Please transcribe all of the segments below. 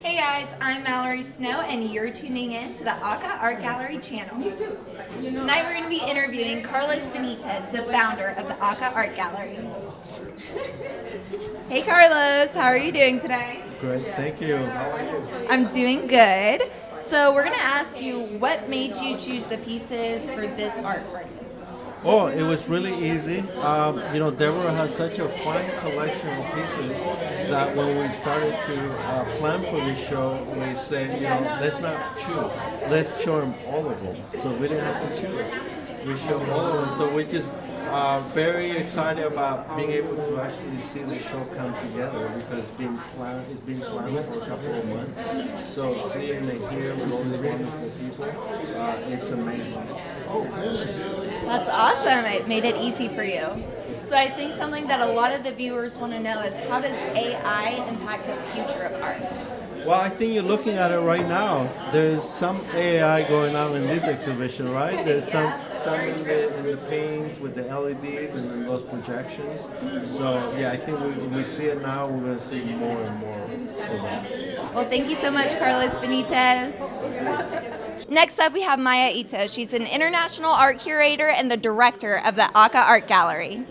Hey guys, I'm Mallory Snow and you're tuning in to the ACCA Art Gallery channel. Me too. Tonight we're going to be interviewing Carlos Benitez, the founder of the ACCA Art Gallery. Hey Carlos, how are you doing today? Great, thank you. How are you? I'm doing good. So we're going to ask you, what made you choose the pieces for this art party? Oh, it was really easy. Deborah has such a fine collection of pieces that when we started to plan for this show, we said, let's not choose. Let's show them all of them. So we didn't have to choose. We showed all of them. So we just very excited about being able to actually see the show come together because it's been planned for a couple of months. So seeing it here with all these wonderful people, it's amazing. That's awesome. It made it easy for you. So I think something that a lot of the viewers want to know is, how does AI impact the future of art? Well, I think you're looking at it right now. There's some AI going on in this exhibition, right? There's some in the paints with the LEDs and then those projections. So yeah, I think we see it now. We're going to see more and more of that. Well, thank you so much, Carlos Benitez. Next up, we have Maya Ito. She's an international art curator and the director of the ACCA Art Gallery.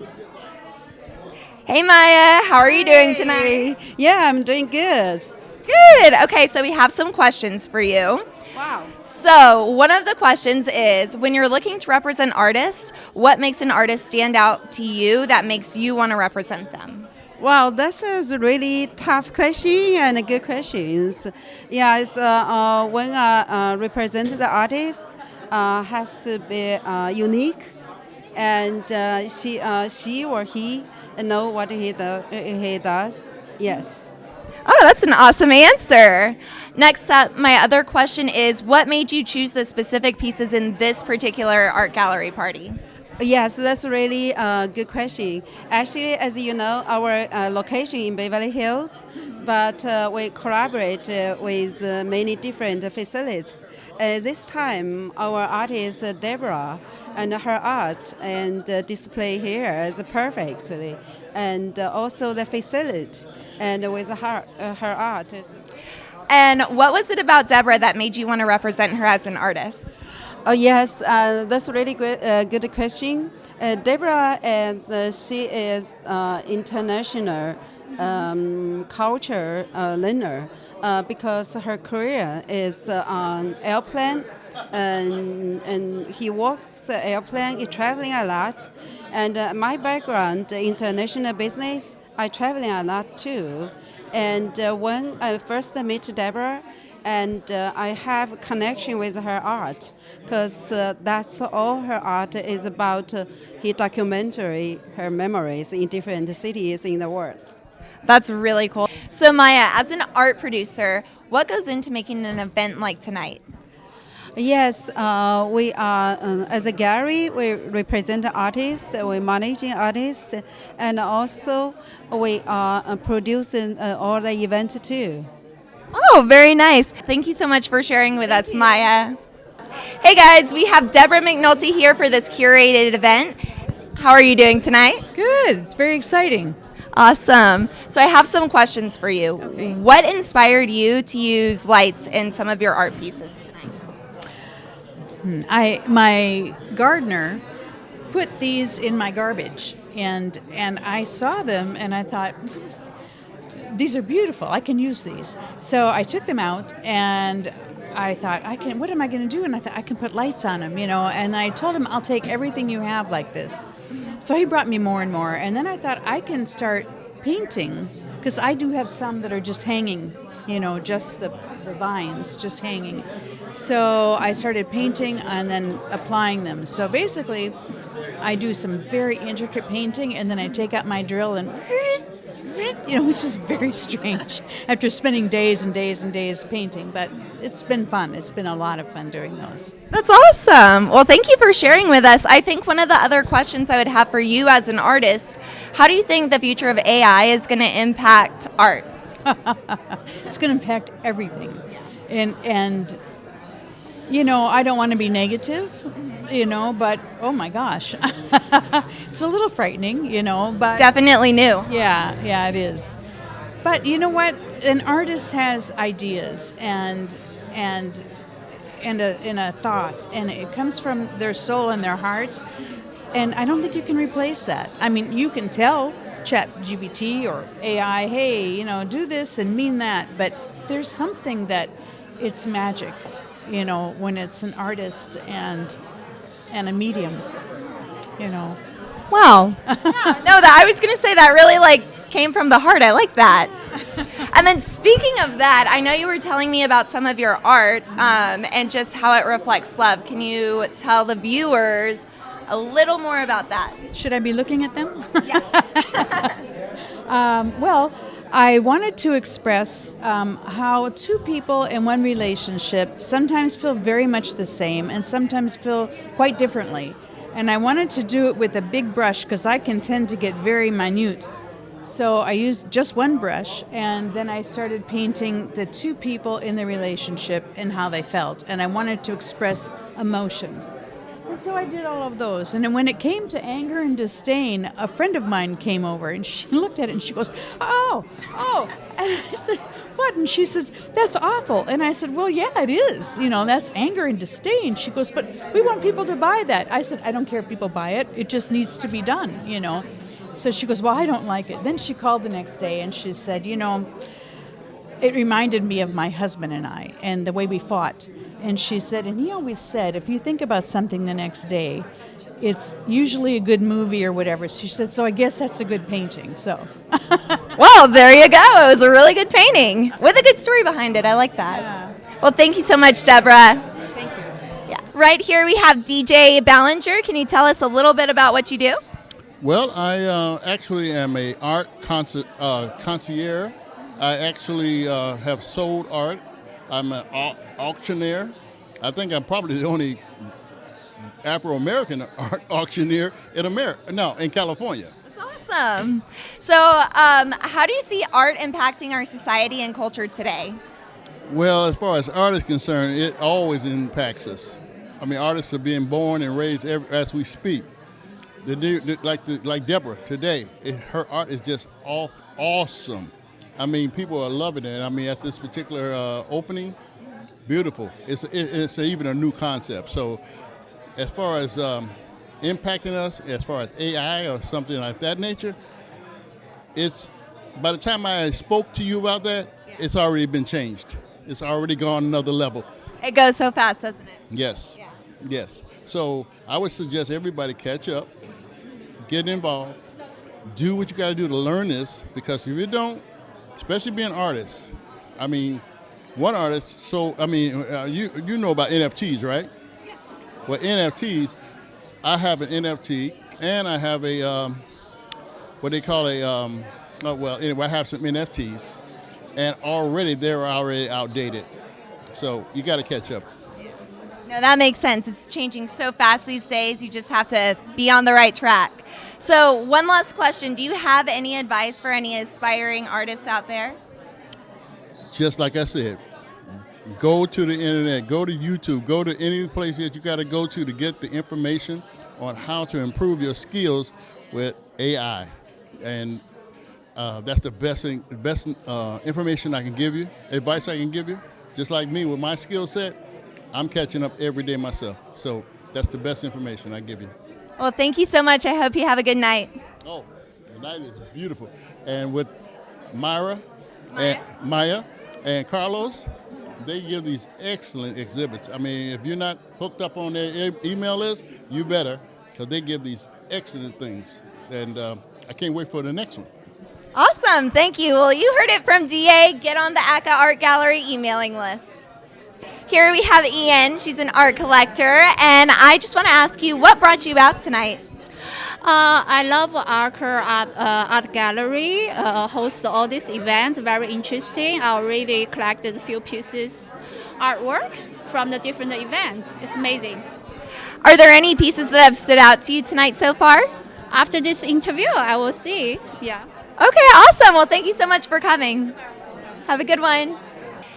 Hey Maya, how are you doing tonight? Yeah, I'm doing good. Good. Okay, so we have some questions for you. Wow. So one of the questions is, when you're looking to represent artists, what makes an artist stand out to you that makes you want to represent them? Wow, that's a really tough question and a good questions. Yeah, it's when represent the artist has to be unique, and she or he know what he does. Yes. Oh, that's an awesome answer. Next up, my other question is, what made you choose the specific pieces in this particular art gallery party? Yes, that's really a good question. Actually, as you know, our location in Beverly Hills, but we collaborate with many different facilities. This time, our artist Deborah and her art and display here is perfectly, and also the facility and with her art. And what was it about Deborah that made you want to represent her as an artist? Oh yes, that's a really good question. Deborah, she is international culture learner because her career is on airplane, and he works airplane, is traveling a lot. And my background, international business, I traveling a lot too. And when I first met Deborah, and I have a connection with her art because that's all her art is about. Her documentary, her memories in different cities in the world. That's really cool. So Maya, as an art producer, what goes into making an event like tonight? Yes, we are, as a gallery, we represent artists, we managing artists, and also we are producing all the events too. Oh, very nice. Thank you so much for sharing with us, Maya. Hey guys, we have Deborah McNulty here for this curated event. How are you doing tonight? Good. It's very exciting. Awesome. So I have some questions for you. Okay. What inspired you to use lights in some of your art pieces tonight? My gardener put these in my garbage, and I saw them and I thought, these are beautiful. I can use these. So I took them out and I thought, what am I going to do? And I thought, I can put lights on them, and I told him, I'll take everything you have like this. So he brought me more and more. And then I thought, I can start painting, because I do have some that are just hanging, just the vines just hanging. So I started painting and then applying them. So basically, I do some very intricate painting, and then I take out my drill and which is very strange after spending days and days and days painting, but it's been fun. It's been a lot of fun doing those. That's awesome. Well, thank you for sharing with us. I think one of the other questions I would have for you as an artist, how do you think the future of AI is going to impact art? It's going to impact everything. And I don't want to be negative, but oh my gosh. It's a little frightening, but Definitely new. yeah, it is. But you know what? an artist has ideas and a thought, and it comes from their soul and their heart. And I don't think you can replace that. I mean, you can tell ChatGPT or AI, hey, do this and mean that, but there's something that it's magic, when it's an artist and a medium, Wow. Yeah, no, I was going to say that really came from the heart. I like that. And then speaking of that, I know you were telling me about some of your art and just how it reflects love. Can you tell the viewers a little more about that? Should I be looking at them? Yes. Well, I wanted to express how two people in one relationship sometimes feel very much the same and sometimes feel quite differently. And I wanted to do it with a big brush because I can tend to get very minute. So I used just one brush, and then I started painting the two people in the relationship and how they felt. And I wanted to express emotion. And so I did all of those. And then when it came to anger and disdain, a friend of mine came over and she looked at it and she goes, oh. And I said, what? And she says, that's awful. And I said, well, yeah, it is. That's anger and disdain. She goes, but we want people to buy that. I said, I don't care if people buy it. It just needs to be done, So she goes, well, I don't like it. Then she called the next day and she said, it reminded me of my husband and I and the way we fought. And she said, and he always said, if you think about something the next day, it's usually a good movie or whatever. She said, so I guess that's a good painting. So, Well, there you go. It was a really good painting with a good story behind it. I like that. Yeah. Well, thank you so much, Deborah. Thank you. Yeah. Right here we have DJ Ballinger. Can you tell us a little bit about what you do? Well, I actually am a art concierge. I actually have sold art. I'm an auctioneer. I think I'm probably the only Afro-American art auctioneer in California. That's awesome. So how do you see art impacting our society and culture today? Well, as far as art is concerned, it always impacts us. I mean, artists are being born and raised as we speak. Like Deborah today, her art is just awesome. I mean, people are loving it. I mean, at this particular opening, beautiful. It's even a new concept. So as far as impacting us, as far as AI or something like that nature, it's by the time I spoke to you about that, it's already been changed. It's already gone another level. It goes so fast, doesn't it? Yes. Yeah. Yes. So I would suggest everybody catch up, get involved, do what you got to do to learn this, because if you don't, especially being artists, I mean, one artist, so, I mean, you know about NFTs, right? Yeah. Well, NFTs, I have an NFT, and I have a, what they call I have some NFTs, and they're already outdated. So you got to catch up. No, that makes sense. It's changing so fast these days. You just have to be on the right track. So one last question. Do you have any advice for any aspiring artists out there? Just like I said, go to the internet, go to YouTube, go to any place that you got to go to get the information on how to improve your skills with AI. And that's the best information I can give you, advice I can give you. Just like me with my skill set, I'm catching up every day myself. So that's the best information I give you. Well, thank you so much. I hope you have a good night. Oh, the night is beautiful. And with Maya and Carlos, they give these excellent exhibits. I mean, if you're not hooked up on their email list, you better, because they give these excellent things. And I can't wait for the next one. Awesome. Thank you. Well, you heard it from DA. Get on the ACCA Art Gallery emailing list. Here we have Ian. She's an art collector. And I just want to ask you, what brought you out tonight? I love art gallery, host all these events, very interesting. I already collected a few pieces artwork from the different events. It's amazing. Are there any pieces that have stood out to you tonight so far? After this interview, I will see. Yeah. Okay, awesome. Well, thank you so much for coming. Have a good one.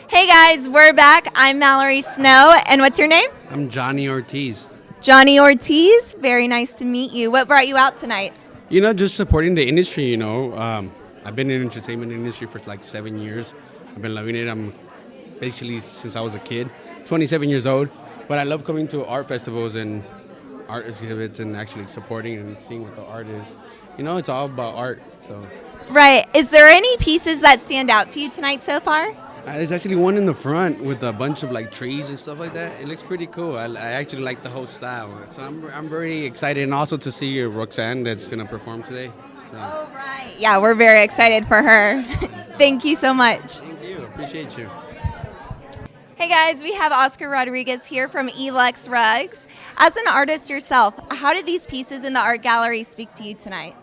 Hey guys, we're back. I'm Mallory Snow, and what's your name? I'm Johnny Ortiz. Johnny Ortiz, very nice to meet you. What brought you out tonight? Just supporting the industry, I've been in the entertainment industry for like 7 years. I've been loving it. I'm basically since I was a kid, 27 years old. But I love coming to art festivals and art exhibits and actually supporting and seeing what the art is. You know, it's all about art. So Right. Is there any pieces that stand out to you tonight so far? there's actually one in the front with a bunch of like trees and stuff like that. It looks pretty cool. I actually like the whole style. So I'm very excited, and also to see Roxanne that's gonna perform today. So Oh, right. Yeah, we're very excited for her. Thank you so much. thank you. Appreciate you. Hey guys, we have Oscar Rodriguez here from Elux Rugs. As an artist yourself, how did these pieces in the art gallery speak to you tonight?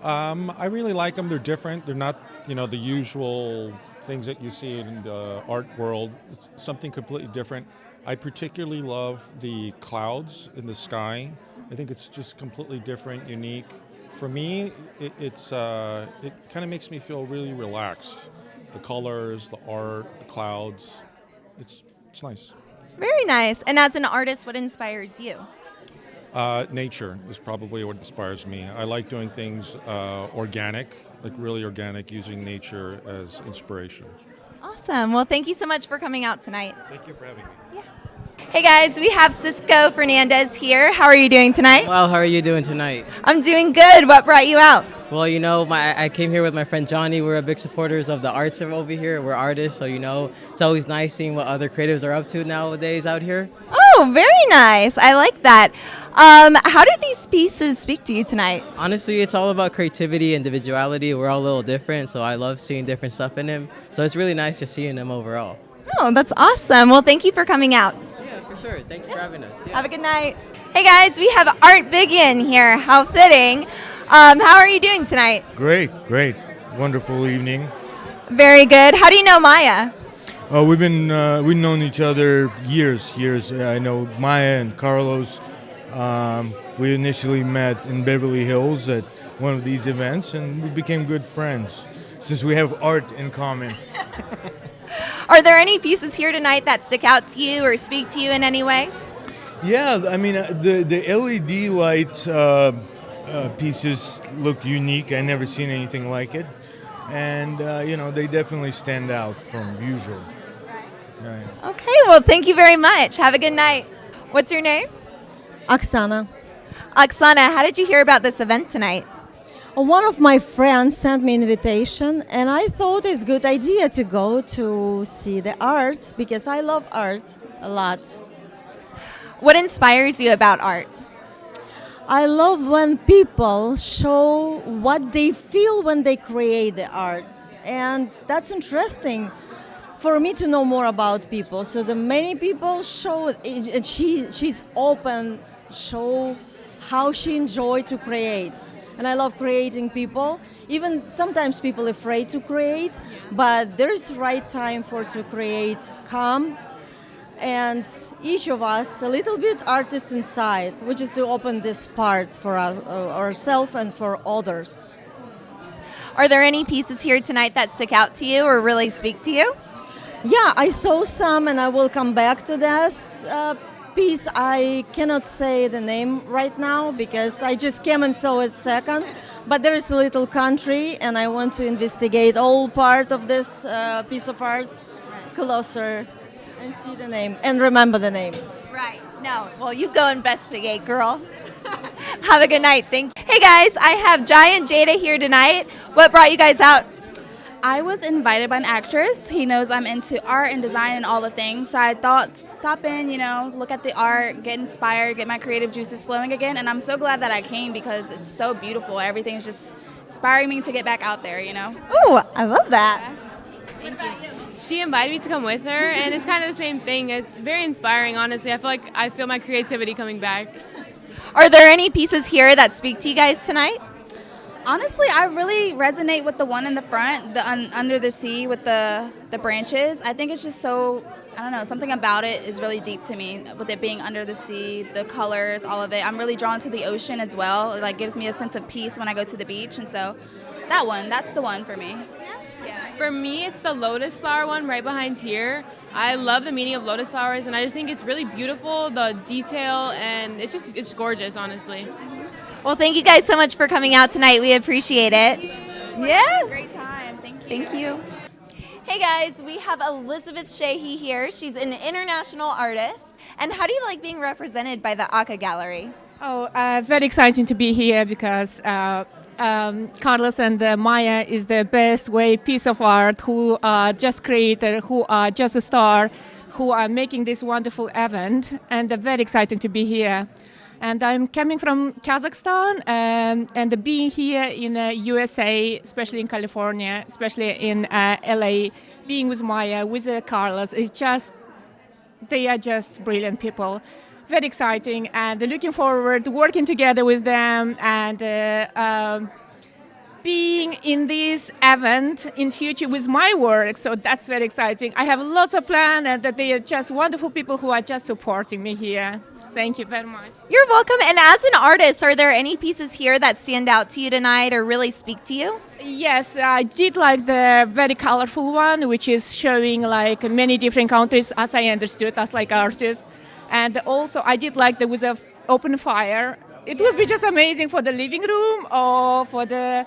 I really like them. They're different. They're not, the usual things that you see in the art world. It's something completely different. I particularly love the clouds in the sky. I think it's just completely different, unique. For me, it kind of makes me feel really relaxed. The colors, the art, the clouds. It's nice. Very nice. And as an artist, what inspires you? Nature is probably what inspires me. I like doing things organic, like really organic, using nature as inspiration. Awesome. Well, thank you so much for coming out tonight. Thank you for having me. Hey guys, we have Cisco Fernandez here. How are you doing tonight? Well, how are you doing tonight? I'm doing good. What brought you out? Well, I came here with my friend Johnny. We're big supporters of the arts over here. We're artists, so it's always nice seeing what other creatives are up to nowadays out here. Oh, very nice. I like that. How do these pieces speak to you tonight? Honestly, it's all about creativity, individuality. We're all a little different, so I love seeing different stuff in him. So it's really nice just seeing them overall. Oh, that's awesome. Well, thank you for coming out. Yeah, for sure. Thank you for having us. Yeah. Have a good night. Hey guys, we have Art Biggin here. How fitting. How are you doing tonight? Great. Wonderful evening. Very good. How do you know Maya? We've known each other years. I know Maya and Carlos. We initially met in Beverly Hills at one of these events, and we became good friends since we have art in common. Are there any pieces here tonight that stick out to you or speak to you in any way? Yeah, I mean the LED light pieces look unique. I never seen anything like it, and they definitely stand out from usual. Right. Okay, well, thank you very much. Have a good night. What's your name? Oksana. Oksana, how did you hear about this event tonight? One of my friends sent me an invitation, and I thought it's a good idea to go to see the art because I love art a lot. What inspires you about art? I love when people show what they feel when they create the art, and that's interesting for me to know more about people. So the many people show, and she's open, show how she enjoy to create. And I love creating people. Even sometimes people afraid to create, but there's right time to create calm. And each of us a little bit artist inside, which is to open this part for ourselves and for others. Are there any pieces here tonight that stick out to you or really speak to you? Yeah, I saw some, and I will come back to this piece. I cannot say the name right now because I just came and saw it second. But there is a little country, and I want to investigate all part of this piece of art closer and see the name and remember the name. Right. No. Well, you go investigate, girl. Have a good night. Hey guys, I have Jai and Jada here tonight. What brought you guys out? I was invited by an actress. He knows I'm into art and design and all the things. So I thought, stop in, look at the art, get inspired, get my creative juices flowing again. And I'm so glad that I came because it's so beautiful. Everything's just inspiring me to get back out there, Oh, I love that. Thank you. She invited me to come with her, and it's kind of the same thing. It's very inspiring, honestly. I feel my creativity coming back. Are there any pieces here that speak to you guys tonight? Honestly, I really resonate with the one in the front, the under the sea with the branches. I think it's just so, I don't know, something about it is really deep to me. With it being under the sea, the colors, all of it. I'm really drawn to the ocean as well. It gives me a sense of peace when I go to the beach, and so that's the one for me. Yeah. For me, it's the lotus flower one right behind here. I love the meaning of lotus flowers, and I just think it's really beautiful, the detail, and it's gorgeous, honestly. Well, thank you guys so much for coming out tonight. We appreciate it. Yeah. Great time. Thank you. Thank you. Hey guys, we have Elizabeth Sheehy here. She's an international artist. And how do you like being represented by the ACCA Gallery? Oh, very exciting to be here because Carlos and Maya is the best way piece of art who are just creator, who are just a star, who are making this wonderful event, and they're very exciting to be here. And I'm coming from Kazakhstan, and being here in USA, especially in California, especially in LA, being with Maya, with Carlos, is just, they are just brilliant people. Very exciting, and looking forward to working together with them and being in this event in future with my work. So that's very exciting. I have lots of plans, and that they are just wonderful people who are just supporting me here. Thank you very much. You're welcome. And as an artist, are there any pieces here that stand out to you tonight or really speak to you? Yes, I did like the very colorful one, which is showing like many different countries, as I understood, as like artists. And also I did like the with the open fire. It would be just amazing for the living room or for the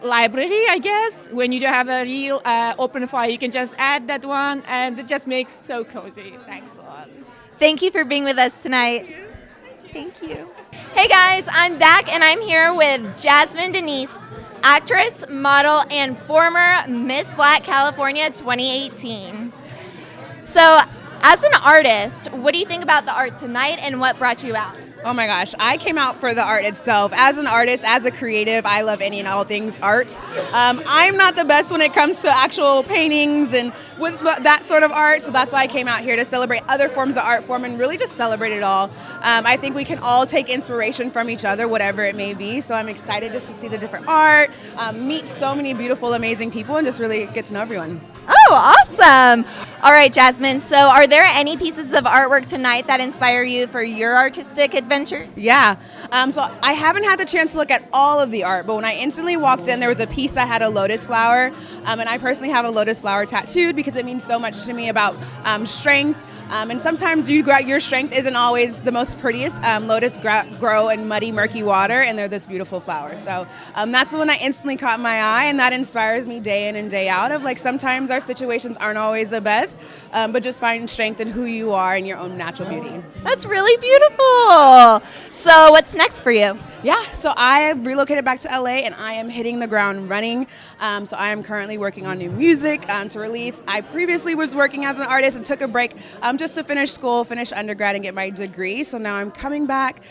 library, I guess. When you don't have a real open fire, you can just add that one, and it just makes so cozy. Thanks a lot. Thank you for being with us tonight. Thank you. Hey guys, I'm back and I'm here with Jasmine Denise, actress, model, and former Miss Black California 2018. So, as an artist, what do you think about the art tonight and what brought you out? Oh my gosh, I came out for the art itself. As an artist, as a creative, I love any and all things art. I'm not the best when it comes to actual paintings and with that sort of art, so that's why I came out here to celebrate other forms of art form and really just celebrate it all. I think we can all take inspiration from each other, whatever it may be, so I'm excited just to see the different art, meet so many beautiful, amazing people, and just really get to know everyone. Oh, awesome. All right, Jasmine, so are there any pieces of artwork tonight that inspire you for your artistic adventures? Yeah, so I haven't had the chance to look at all of the art, but when I instantly walked in, there was a piece that had a lotus flower, and I personally have a lotus flower tattooed because it means so much to me about strength. And sometimes your strength isn't always the most prettiest. Lotus grow in muddy, murky water, and they're this beautiful flower. So that's the one that instantly caught my eye, and that inspires me day in and day out of like sometimes our situations aren't always the best, but just find strength in who you are and your own natural beauty. That's really beautiful. So what's next for you? Yeah, so I relocated back to LA and I am hitting the ground running. So I am currently working on new music to release. I previously was working as an artist and took a break just to finish school, finish undergrad, and get my degree. So now I'm coming back,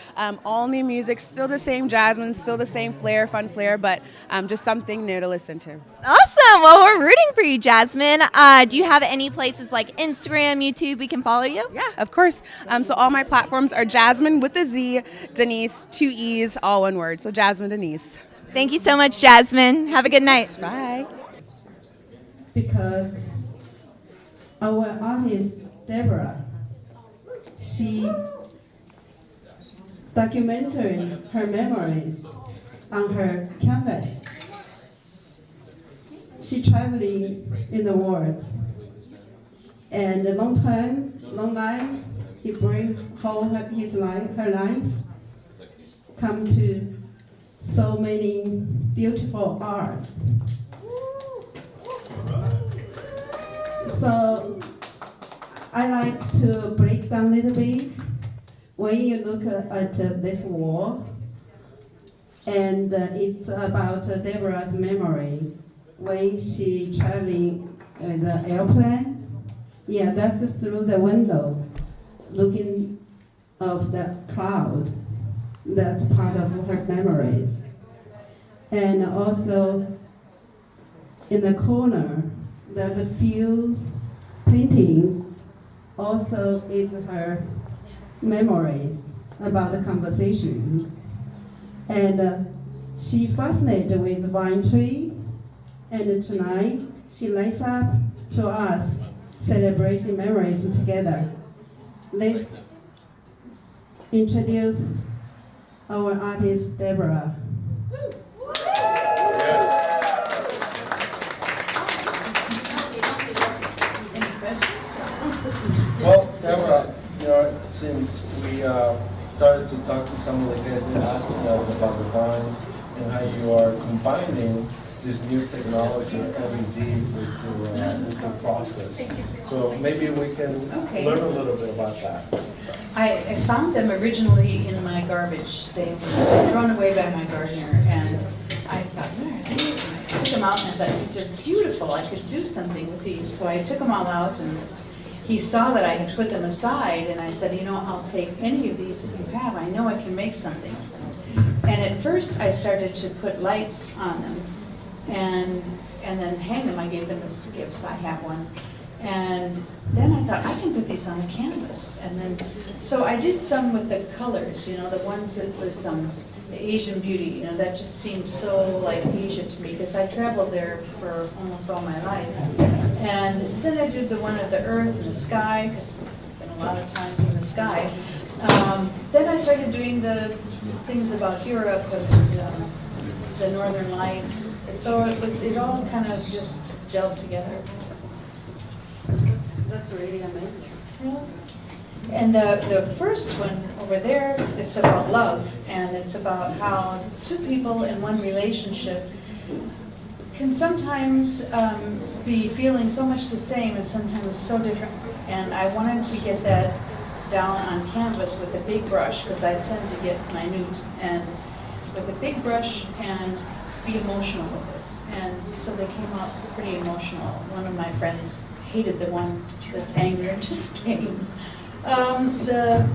all new music, still the same Jasmine, still the same flair, fun flair, but just something new to listen to. Awesome. Well, we're rooting for you, Jasmine. Do you have any places like Instagram, YouTube we can follow you? Yeah, of course. So all my platforms are Jasmine with a Z, Denise, 2 E's, all one word. So Jasmine Denise. Thank you so much, Jasmine. Have a good night. Bye. Because our artist, Deborah, she documented her memories on her canvas. She traveling in the world, and a long life, he bring whole his life, her life, come to so many beautiful art. So I like to break down a little bit. When you look at this wall, and it's about Deborah's memory when she traveling with the airplane. Yeah, that's through the window, looking of the cloud. That's part of her memories. And also in the corner, there's a few paintings. Also, it's her memories about the conversations. And she fascinated with vine tree. And tonight, she lights up to us, celebrating memories together. Let's introduce our artist, Deborah. Any questions? Well, Deborah, since we started to talk to some of the guests, they're asking us about the vines and how you are combining this new technology LED with whole process. So maybe we can Okay. learn a little bit about that. I found them originally in my garbage. They were thrown away by my gardener, and I thought, where are these? And I took them out, and I thought, these are beautiful. I could do something with these. So I took them all out, and he saw that I had put them aside, and I said, you know, I'll take any of these that you have. I know I can make something of them. And at first, I started to put lights on them, and then hang them. I gave them as gifts. I have one. And then I thought, I can put these on a canvas. And then, so I did some with the colors, you know, the ones that was the Asian beauty, you know, that just seemed so like Asia to me, because I traveled there for almost all my life. And then I did the one of the earth and the sky, because I've been a lot of times in the sky. Then I started doing the things about Europe and the Northern Lights. So it all kind of just gelled together. That's really amazing. And the first one over there, it's about love, and it's about how two people in one relationship can sometimes be feeling so much the same and sometimes so different. And I wanted to get that down on canvas with a big brush, because I tend to get minute, and with a big brush and be emotional with it. And so they came out pretty emotional. One of my friends hated the one that's angry and just came. The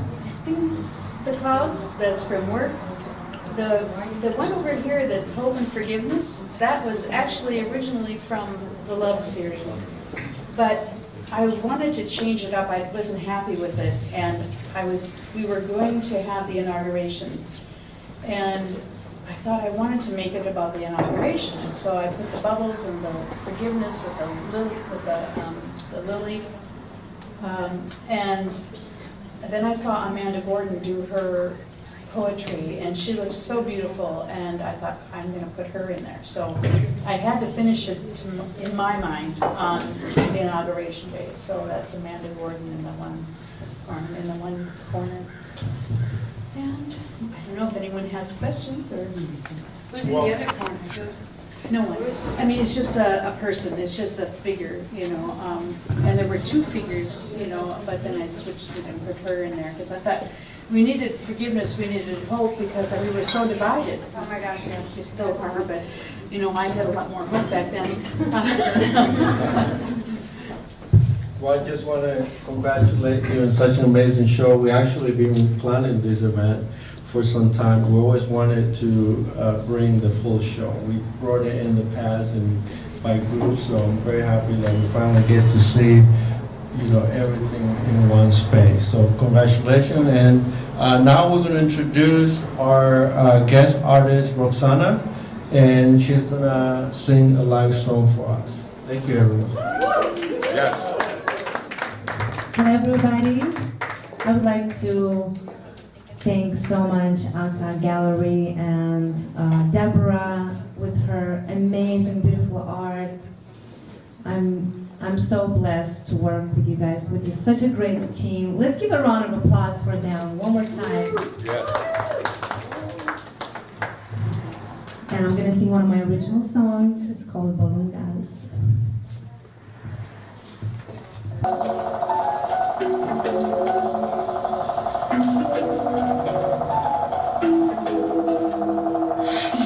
clouds, that's from work. The one over here that's hope and forgiveness, that was actually originally from the Love series. But I wanted to change it up. I wasn't happy with it, and we were going to have the inauguration. And I thought I wanted to make it about the inauguration, and so I put the bubbles and the forgiveness with the lily, and then I saw Amanda Gordon do her poetry, and she looked so beautiful, and I thought, I'm going to put her in there. So I had to finish it in my mind on the inauguration day. So that's Amanda Gordon in the one corner. And I don't know if anyone has questions or. Who's in the other corner? No one. I mean, it's just a person. It's just a figure, you know. And there were two figures, you know, but then I switched it and put her in there because I thought we needed forgiveness, we needed hope, because we were so divided. Oh my gosh, yeah, we still are, but you know, I had a lot more hope back then. Well, I just want to congratulate you on such an amazing show. We actually been planning this event for some time. We always wanted to bring the full show. We brought it in the past and by groups, so I'm very happy that we finally get to see, you know, everything in one space. So congratulations. And now we're going to introduce our guest artist, Roxana, and she's going to sing a live song for us. Thank you, everyone. Yes. Hi everybody, I would like to thank so much ACCA Gallery and Deborah with her amazing, beautiful art. I'm so blessed to work with you guys, with such a great team. Let's give a round of applause for them one more time. Yes. And I'm gonna sing one of my original songs. It's called Bolungas.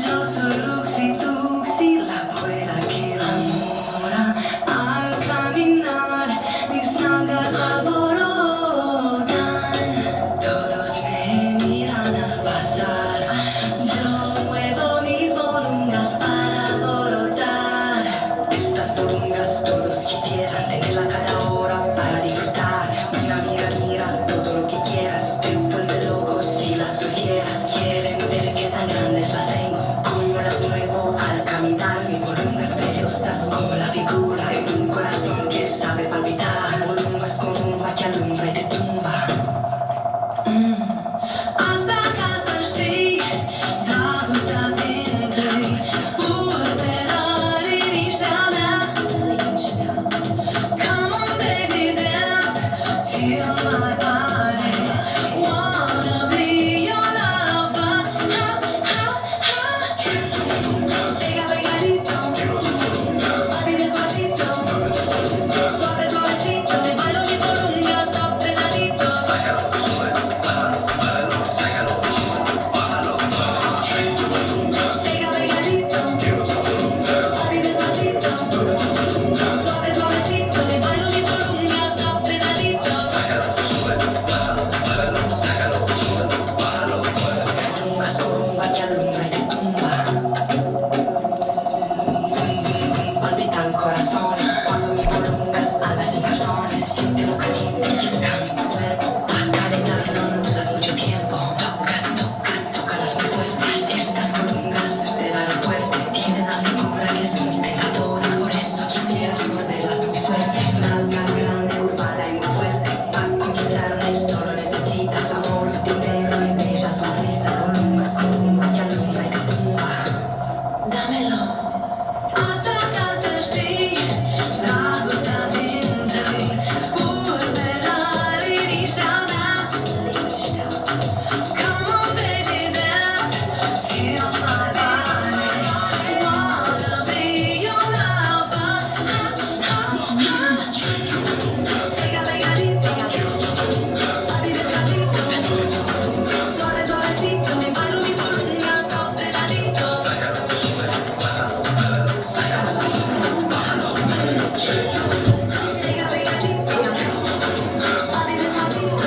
Yo soy Ruxi Tuxi, la güera que enamora. Al caminar, mis nalgas alborotan. Todos me miran al pasar. Yo muevo mis bolungas para alborotar. Estas bolungas todos quisieran tenerla cada hora para disfrutar. Mira, mira, mira, todo lo que quieras. Te vuelve loco si las tuvieras. Quieren ver qué tan grandes las tengo. Como las muevo al caminar. Mi bolungas preciosas como la figura de un corazón que sabe palpitar. Bolungas con rumba que alumbra y te tumba. Hasta casa estoy, da gusta dentro. Spurberar i ništa. Come on baby dance, feel my body. Wanna be your lover. Ha, ha, ha. Llega pegadito, papi despacito. los corazones. Cuando mi prolongas alas sin calzones, siente lo caliente que está mi cuerpo. A calentarlo no usas mucho tiempo. Toca, toca, tócalas muy fuerte. Estas columnas te dan suerte. Tienen la figura que es muy tentadora. Por esto quisieras morderlas muy fuerte. Nalga grande, curvada y muy fuerte. Para conquistarme solo necesitas amor, dinero y bella sonrisa. Columnas, columna que alumbra y te tumba. Dámelo. Hasta acá se știi, dragostea dintre noi spulbera liniștea mea. Come on baby dance, feel my body. Wanna be your lover. Pega pegadito, suave despacito, suave suavecito, te bailo mis columnas apretadito. Pega pegadito, suave despacito,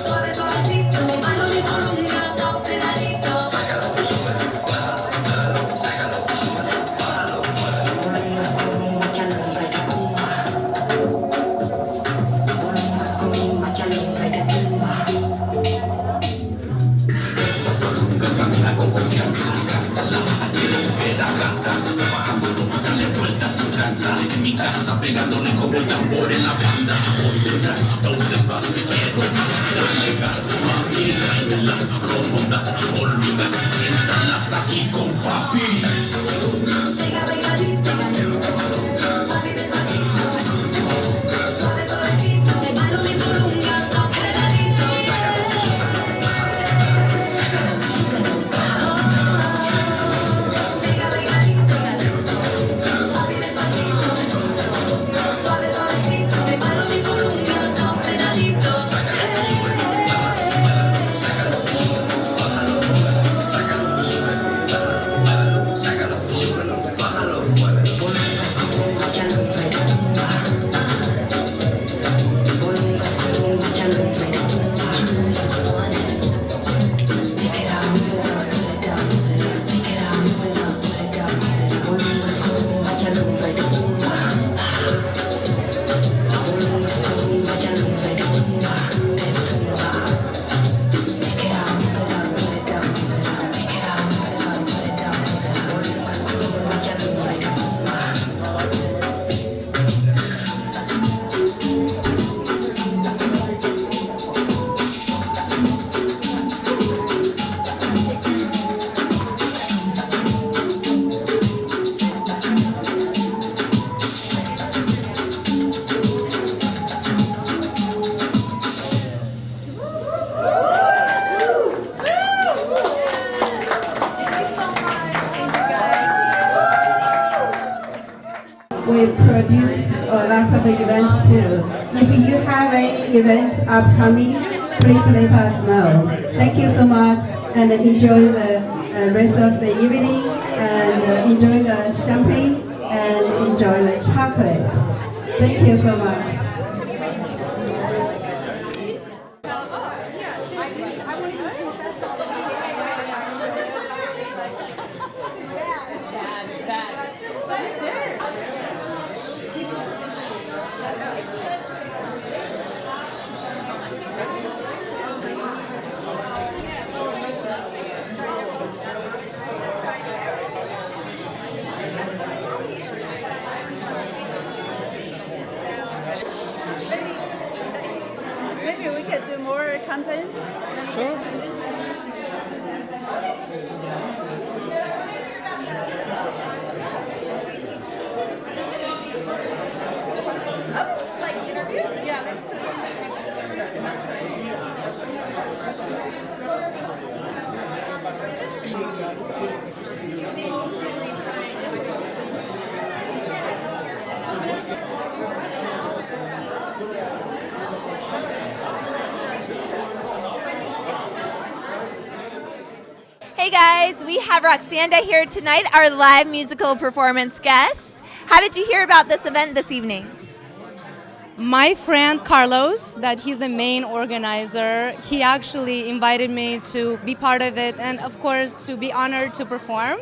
suave suavecito, te bailo mis columnas apretadito. Columnas, columna que alumbra y te tumba. Columnas, columna que alumbra y te tumba. Esas columnas caminan con confianza, alcanza la quiero ver a ratas, bajándolo, dale vueltas sin tranza, en mi casa pegándole como el tambor en la banda, por detrás, donde vas quiero más, dale gas, mami, tráeme las columnas, siéntalas aquí con papi. Pega pegadito, suave despacito, suave suavecito, te bailo mis columnas apretadito. Pega pegadito, suave despacito, suave suavecito, te bailo mis columnas apretadito. Columnas, columna que alumbra y te tumba. Columnas, columna que alumbra y te tumba. Stick it out, move it up, put it down, move it up. Stick it out, move it up, put it down, move it up. Columnas, columna que alumbra y te tumba. Columnas, columna que alumbra y te tumba, te tumba. Stick it out, move it up, put it down, move it up. Stick it out, move it up, put it down, move it up. Columnas, columna que alumbra y te tumba. We produce lots of events too. If you have any event upcoming, please let us know. Thank you so much and enjoy the rest of the evening and enjoy the champagne and enjoy the chocolate. Thank you so much. Maybe we can do more content. Sure. Like interviews? Yeah, let's do Hey guys, we have Roxanda here tonight, our live musical performance guest. How did you hear about this event this evening? My friend Carlos, that he's the main organizer, he actually invited me to be part of it and of course to be honored to perform.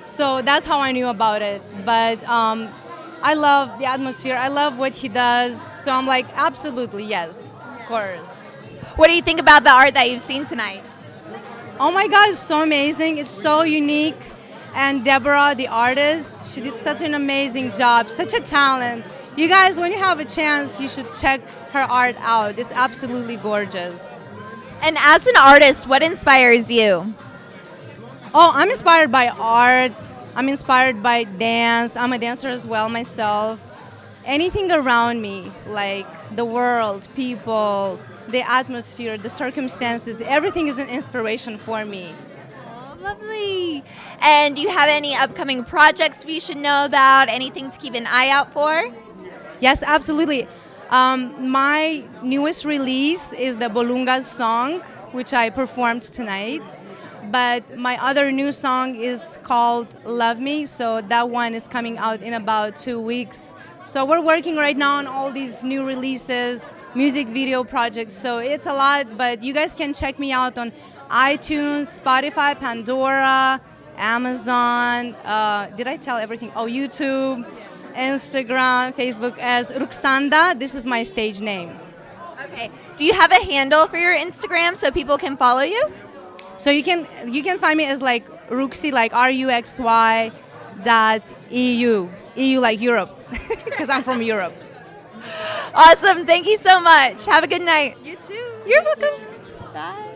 So that's how I knew about it. But I love the atmosphere. I love what he does. So I'm like, absolutely, yes, of course. What do you think about the art that you've seen tonight? Oh my God, it's so amazing. It's so unique. And Deborah, the artist, she did such an amazing job, such a talent. You guys, when you have a chance, you should check her art out. It's absolutely gorgeous. And as an artist, what inspires you? Oh, I'm inspired by art. I'm inspired by dance. I'm a dancer as well myself. Anything around me, like the world, people, the atmosphere, the circumstances, everything is an inspiration for me. Oh, lovely. And do you have any upcoming projects we should know about? Anything to keep an eye out for? Yes, absolutely. My newest release is the Bolunga song, which I performed tonight. But my other new song is called Love Me, so that one is coming out in about 2 weeks. So we're working right now on all these new releases, music video projects, so it's a lot, but you guys can check me out on iTunes, Spotify, Pandora, Amazon, did I tell everything? Oh, YouTube, Instagram, Facebook as Ruxanda. This is my stage name. Okay. Do you have a handle for your Instagram so people can follow you? So you can find me as like Ruxy, like RUXY .eu. EU like Europe, because I'm from Europe. Awesome. Thank you so much. Have a good night. You too. You're welcome. Bye.